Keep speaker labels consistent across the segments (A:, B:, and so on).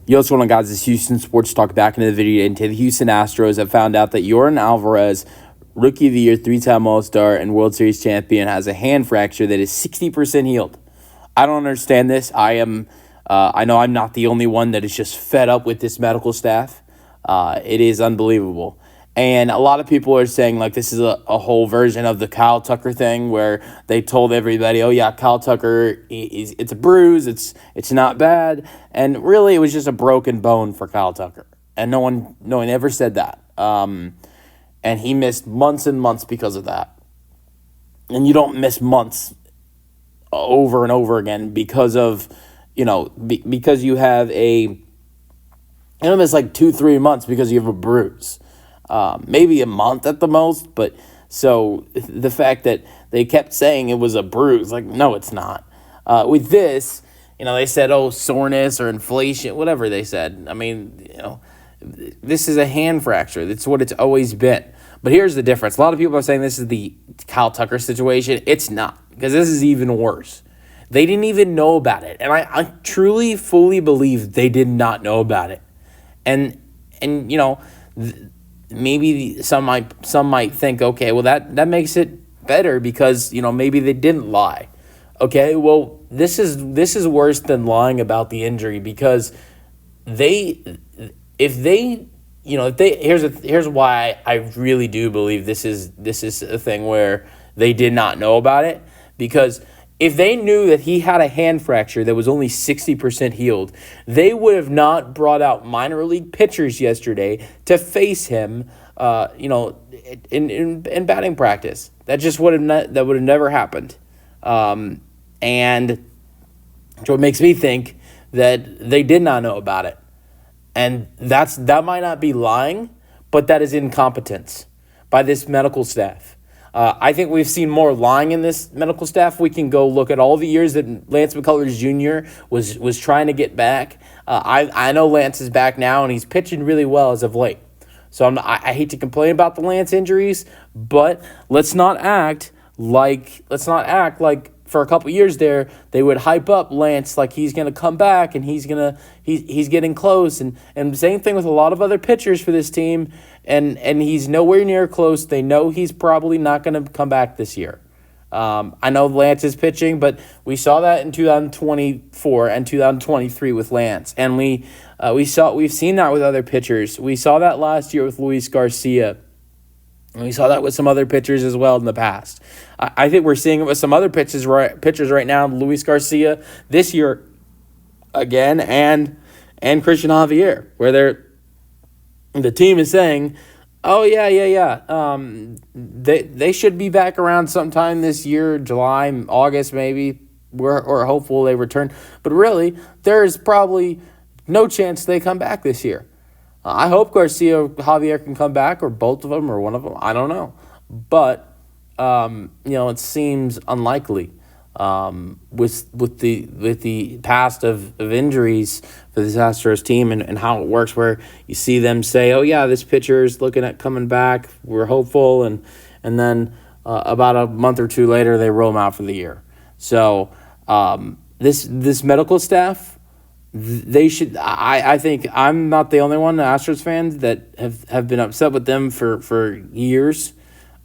A: Yo, what's going on, guys? It's Houston Sports Talk back into the video. And the Houston Astros have found out that Yordan Álvarez, Rookie of the Year, 3-time All-Star, and World Series champion, has a hand fracture that is 60% healed. I don't understand this. I know I'm not the only one that is just fed up with this medical staff. It is unbelievable. And a lot of people are saying, like, this is a whole version of the Kyle Tucker thing where they told everybody, oh, yeah, Kyle Tucker, it's a bruise, it's not bad. And really, it was just a broken bone for Kyle Tucker. And no one ever said that. And he missed months and months because of that. And you don't miss months over and over again because of, because you have you don't miss like 2-3 months because you have a bruise. Maybe a month at the most, but so the fact that they kept saying it was a bruise, like, no, it's not. With this, they said, oh, soreness or inflation, whatever they said. I mean, this is a hand fracture. That's what it's always been. But here's the difference. A lot of people are saying this is the Kyle Tucker situation. It's not, because this is even worse. They didn't even know about it. And I truly, fully believe they did not know about it. And maybe some might think, okay, well, that makes it better because, maybe they didn't lie. Okay, well, this is worse than lying about the injury because here's why I really do believe this is a thing where they did not know about it, because if they knew that he had a hand fracture that was only 60% healed, they would have not brought out minor league pitchers yesterday to face him, in batting practice. That just would have never happened. And so it makes me think that they did not know about it. And that might not be lying, but that is incompetence by this medical staff. I think we've seen more lying in this medical staff. We can go look at all the years that Lance McCullers Jr. was trying to get back. I know Lance is back now, and he's pitching really well as of late. So I hate to complain about the Lance injuries, but let's not act like for a couple years there they would hype up Lance like he's going to come back and he's getting close, and same thing with a lot of other pitchers for this team, and he's nowhere near close. They know he's probably not going to come back this year. I know Lance is pitching, but we saw that in 2024 and 2023 with Lance, and we've seen that with other pitchers. We saw that last year with Luis Garcia. And we saw that with some other pitchers as well in the past. I think we're seeing it with some other pitchers right now. Luis Garcia this year again, and Christian Javier, where the team is saying, oh yeah. They should be back around sometime this year, July, August maybe. We're hopeful they return, but really there is probably no chance they come back this year. I hope Garcia or Javier can come back, or both of them, or one of them. I don't know. But, it seems unlikely with the past of injuries for this Astros team and how it works, where you see them say, oh, yeah, this pitcher is looking at coming back. We're hopeful. And then about a month or two later, they roll them out for the year. So this medical staff, they should. I think I'm not the only one, the Astros fans, that have been upset with them for years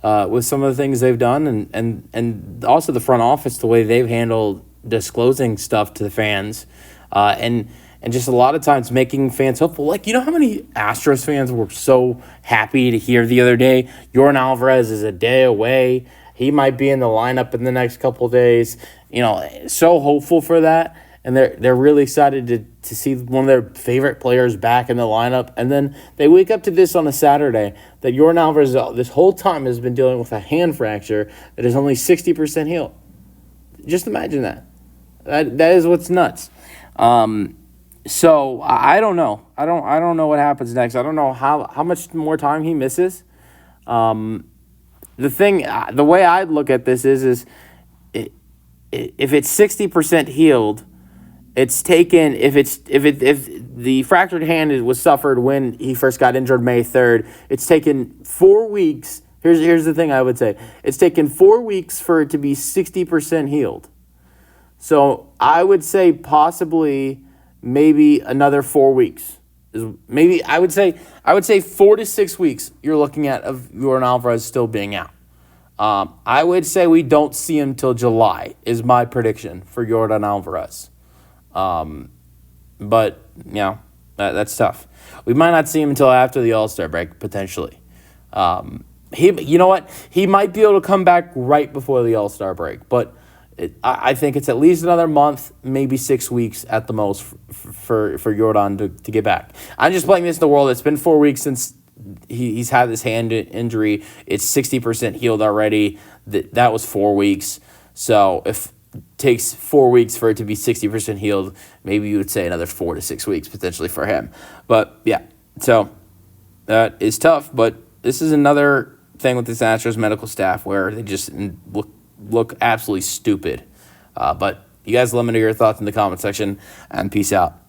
A: with some of the things they've done, and also the front office, the way they've handled disclosing stuff to the fans, and just a lot of times making fans hopeful. Like, how many Astros fans were so happy to hear the other day, Yordan Álvarez is a day away. He might be in the lineup in the next couple of days. So hopeful for that. And they're really excited to see one of their favorite players back in the lineup. And then they wake up to this on a Saturday, that Yordan Álvarez this whole time has been dealing with a hand fracture that is only 60% healed. Just imagine that. That is what's nuts. So I don't know. I don't know what happens next. I don't know how much more time he misses. The way I look at this is if it's 60% healed, it's taken, if the fractured hand was suffered when he first got injured May 3rd, it's taken 4 weeks. Here's the thing I would say. It's taken 4 weeks for it to be 60% healed. So I would say possibly maybe another 4 weeks. Maybe I would say 4 to 6 weeks you're looking at of Yordan Alvarez still being out. I would say we don't see him till July is my prediction for Yordan Alvarez. But that's tough. We might not see him until after the All-Star break potentially. You know what? He might be able to come back right before the All-Star break, but I think it's at least another month, maybe 6 weeks at the most for Yordan to get back. I'm just playing this in the world. It's been 4 weeks since he's had this hand injury. It's 60% healed already. That was 4 weeks. So if it takes 4 weeks for it to be 60% healed, maybe you would say another 4 to 6 weeks potentially for him. But yeah, so that is tough. But this is another thing with this Astros medical staff where they just look absolutely stupid. But you guys let me know your thoughts in the comment section, and peace out.